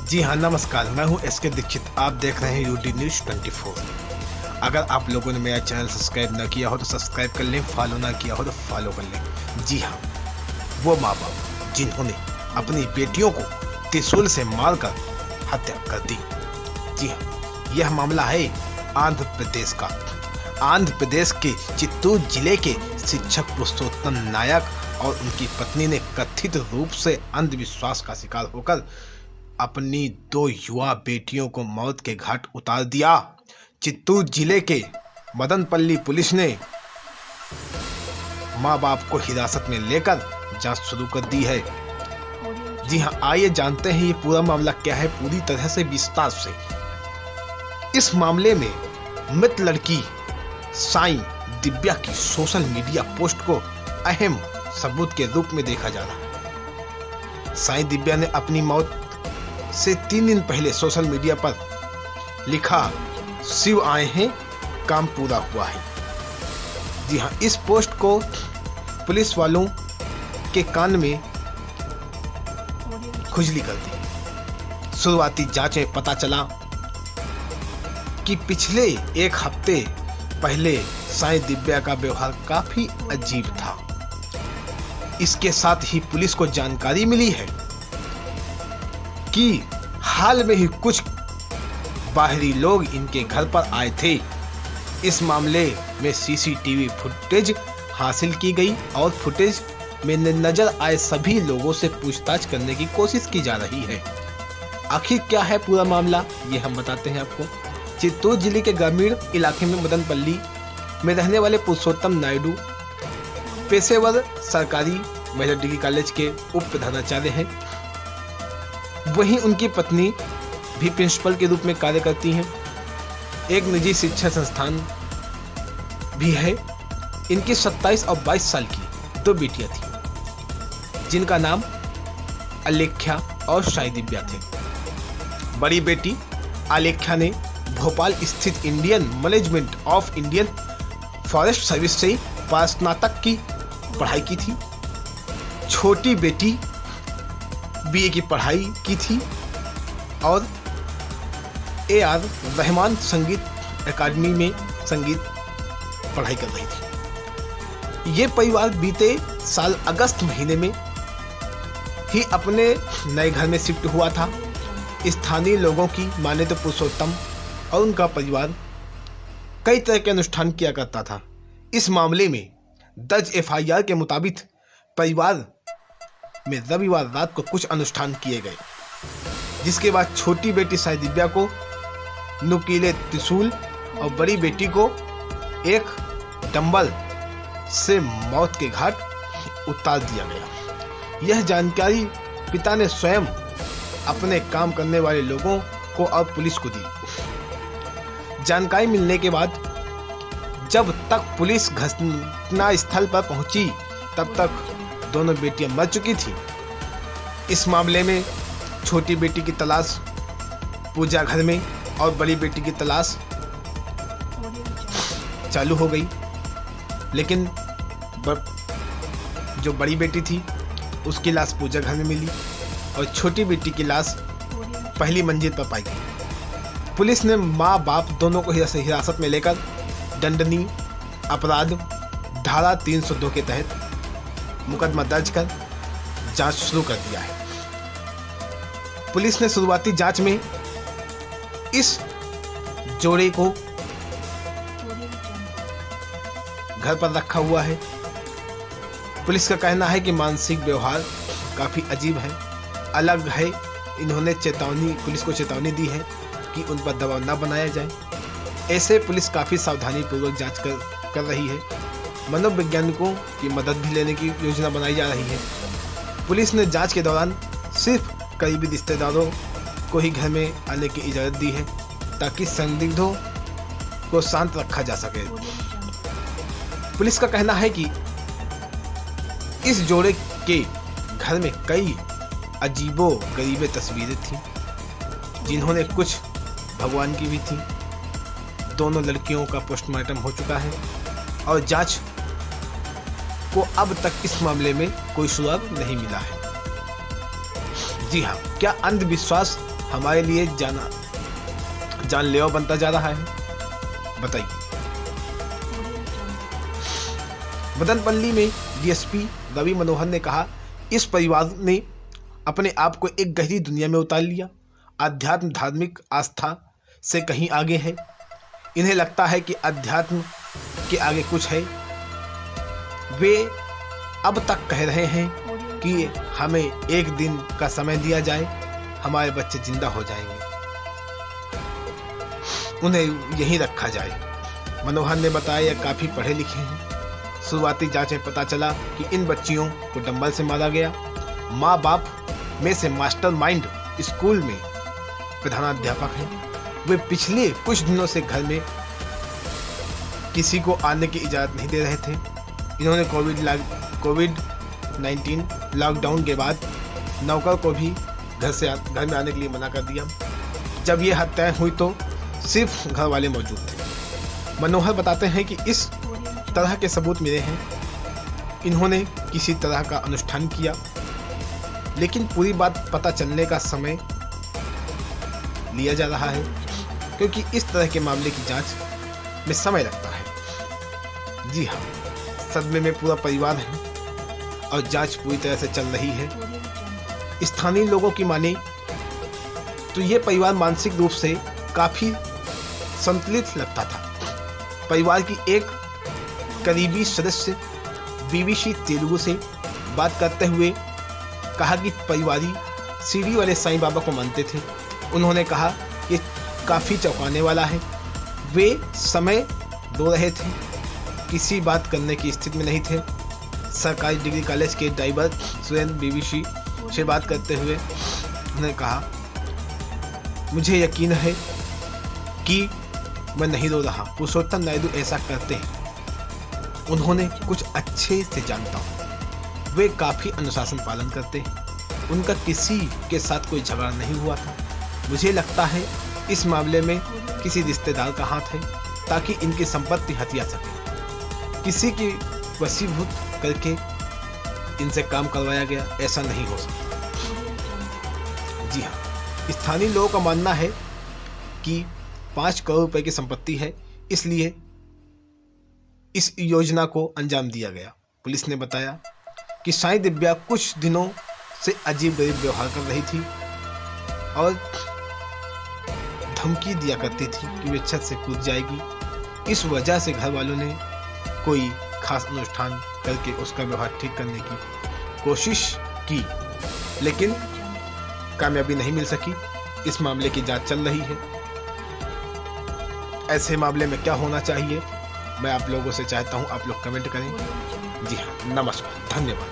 जी हाँ, नमस्कार। मैं हूँ एसके दीक्षित। आप देख रहे हैं यूडी न्यूज 24। अगर आप लोगों ने मेरा चैनल सब्सक्राइब न किया हो तो सब्सक्राइब कर लें, फॉलो ना किया हो तो फॉलो कर लें। जी हाँ, वो माँ बाप जिन्होंने अपनी बेटियों को त्रिशूल से मारकर हत्या कर दी। जी हाँ, यह मामला है आंध्र प्रदेश का। आंध्र प्रदेश के चित्तूर जिले के शिक्षक पुरुषोत्तम नायक और उनकी पत्नी ने कथित रूप से अंधविश्वास का शिकार होकर अपनी 2 युवा बेटियों को मौत के घाट उतार दिया। चित्तूर जिले के मदनपल्ली पुलिस ने मां बाप को हिरासत में लेकर जांच शुरू कर दी है। जी हां, आइए जानते हैं ये पूरा मामला क्या है पूरी तरह से विस्तार से। इस मामले में मृत लड़की साई दिव्या की सोशल मीडिया पोस्ट को अहम सबूत के रूप में देखा जा रहा है। साई दिव्या ने अपनी मौत से 3 दिन पहले सोशल मीडिया पर लिखा, शिव आए हैं, काम पूरा हुआ है। जी हां, इस पोस्ट को पुलिस वालों के कान में खुजली कर दी। शुरुआती जांच में पता चला कि पिछले 1 हफ्ते पहले साई दिव्या का व्यवहार काफी अजीब था। इसके साथ ही पुलिस को जानकारी मिली है कि हाल में ही कुछ बाहरी लोग इनके घर पर आए थे। इस मामले में सीसीटीवी फुटेज हासिल की गई और फुटेज में नजर आए सभी लोगों से पूछताछ करने की कोशिश की जा रही है। आखिर क्या है पूरा मामला, ये हम बताते हैं आपको। चित्तूर जिले के ग्रामीण इलाके में मदनपल्ली में रहने वाले पुरुषोत्तम नायडू पेशेवर सरकारी महिला डिग्री कॉलेज के उप प्रधानाचार्य हैं। वहीं उनकी पत्नी भी प्रिंसिपल के रूप में कार्य करती हैं। एक निजी शिक्षा संस्थान भी है। इनकी 27 और 22 साल की 2 बेटियां थीं, जिनका नाम आलेख्या और साई दिव्या थे। बड़ी बेटी आलेख्या ने भोपाल स्थित Indian management of Indian forest service से स्नातक की पढ़ाई की थी। छोटी बेटी बीए की पढ़ाई की थी और AR रहमान संगीत एकेडमी में संगीत पढ़ाई कर रही थी। ये परिवार बीते साल अगस्त महीने में ही अपने नए घर में शिफ्ट हुआ था। स्थानीय लोगों की माने तो पुरुषोत्तम और उनका परिवार कई तरह के अनुष्ठान किया करता था। इस मामले में दर्ज FIR के मुताबिक परिवार में रविवार रात को कुछ अनुष्ठान किए गए, जिसके बाद छोटी बेटी साई दिव्या को नुकीले त्रिशूल और बड़ी बेटी को एक डंबल से मौत के घाट उतार दिया गया। यह जानकारी पिता ने स्वयं अपने काम करने वाले लोगों को और पुलिस को दी। जानकारी मिलने के बाद जब तक पुलिस घटना स्थल पर पहुंची तब तक दोनों बेटियां मर चुकी थीं। इस मामले में छोटी बेटी की तलाश पूजा घर में और बड़ी बेटी की तलाश चालू हो गई, लेकिन जो बड़ी बेटी थी उसकी लाश पूजा घर में मिली और छोटी बेटी की लाश पहली मंजिल पर पाई गई। पुलिस ने मां बाप दोनों को हिरासत में लेकर दंडनीय अपराध धारा 302 के तहत मुकदमा दर्ज कर जांच शुरू कर दिया है। पुलिस ने शुरुआती जांच में इस जोड़े को घर पर रखा हुआ है। पुलिस का कहना है कि मानसिक व्यवहार काफी अजीब है, अलग है। इन्होंने पुलिस को चेतावनी दी है कि उन पर दबाव न बनाया जाए। ऐसे पुलिस काफी सावधानी पूर्वक जांच कर रही है। मनोवैज्ञानिकों की मदद भी लेने की योजना बनाई जा रही है। पुलिस ने जांच के दौरान सिर्फ करीबी रिश्तेदारों को ही घर में आने की इजाजत दी है ताकि संदिग्धों को शांत रखा जा सके। पुलिस का कहना है कि इस जोड़े के घर में कई अजीबो गरीबे तस्वीरें थीं, जिन्होंने कुछ भगवान की भी थी। दोनों लड़कियों का पोस्टमार्टम हो चुका है और जांच को अब तक इस मामले में कोई सुराग नहीं मिला है। जी हाँ, क्या अंधविश्वास हमारे लिए जानलेवा बनता जा रहा है? बताइए। मदनपल्ली में डीएसपी रवि मनोहर ने कहा, इस परिवार ने अपने आप को एक गहरी दुनिया में उतार लिया। अध्यात्म धार्मिक आस्था से कहीं आगे है। इन्हें लगता है कि अध्यात्म के आगे कुछ है। वे अब तक कह रहे हैं कि हमें एक दिन का समय दिया जाए, हमारे बच्चे जिंदा हो जाएंगे, उन्हें यहीं रखा जाए। मनोहर ने बताया, यह काफी पढ़े लिखे हैं। शुरुआती जांच में पता चला कि इन बच्चियों को डंबल से मारा गया। माँ बाप में से मास्टरमाइंड स्कूल में प्रधानाध्यापक हैं। वे पिछले कुछ दिनों से घर में किसी को आने की इजाजत नहीं दे रहे थे। इन्होंने कोविड-19 लॉकडाउन के बाद नौकर को भी घर में आने के लिए मना कर दिया। जब ये हत्याएं हुई तो सिर्फ घर वाले मौजूद थे। मनोहर बताते हैं कि इस तरह के सबूत मिले हैं। इन्होंने किसी तरह का अनुष्ठान किया, लेकिन पूरी बात पता चलने का समय लिया जा रहा है, क्योंकि इस तरह के मामले की जांच में समय लगता है। जी हाँ, सदमे में पूरा परिवार है और जांच पूरी तरह से चल रही है। स्थानीय लोगों की माने तो ये परिवार मानसिक रूप से काफी संतुलित लगता था। परिवार की एक करीबी सदस्य बीबीसी तेलुगु से बात करते हुए कहा कि परिवारी सीढ़ी वाले साईं बाबा को मानते थे। उन्होंने कहा, ये काफी चौंकाने वाला है। वे समय दो रहे थे, किसी बात करने की स्थिति में नहीं थे। सरकारी डिग्री कॉलेज के ड्राइवर सुरेंद्र बीबीसी से बात करते हुए उन्होंने कहा, मुझे यकीन है कि मैं नहीं रो रहा। पुरुषोत्तम नायडू ऐसा करते हैं। उन्होंने कुछ अच्छे से जानता हूँ। वे काफी अनुशासन पालन करते हैं। उनका किसी के साथ कोई झगड़ा नहीं हुआ था। मुझे लगता है इस मामले में किसी रिश्तेदार का हाथ है, ताकि इनकी संपत्ति हथिया सके। किसी की वशीभूत करके इनसे काम करवाया गया, ऐसा नहीं हो सकता। जी हाँ, स्थानीय लोगों का मानना है कि 5 करोड़ रुपए की संपत्ति है, इसलिए इस योजना को अंजाम दिया गया। पुलिस ने बताया कि साईं दिव्या कुछ दिनों से अजीब गरीब व्यवहार कर रही थी और धमकी दिया करती थी कि वे छत से कूद जाएगी। इस वजह से घर वालों ने कोई खास अनुष्ठान करके उसका व्यवहार ठीक करने की कोशिश की, लेकिन कामयाबी नहीं मिल सकी। इस मामले की जांच चल रही है। ऐसे मामले में क्या होना चाहिए, मैं आप लोगों से चाहता हूं आप लोग कमेंट करें। जी हाँ, नमस्कार, धन्यवाद।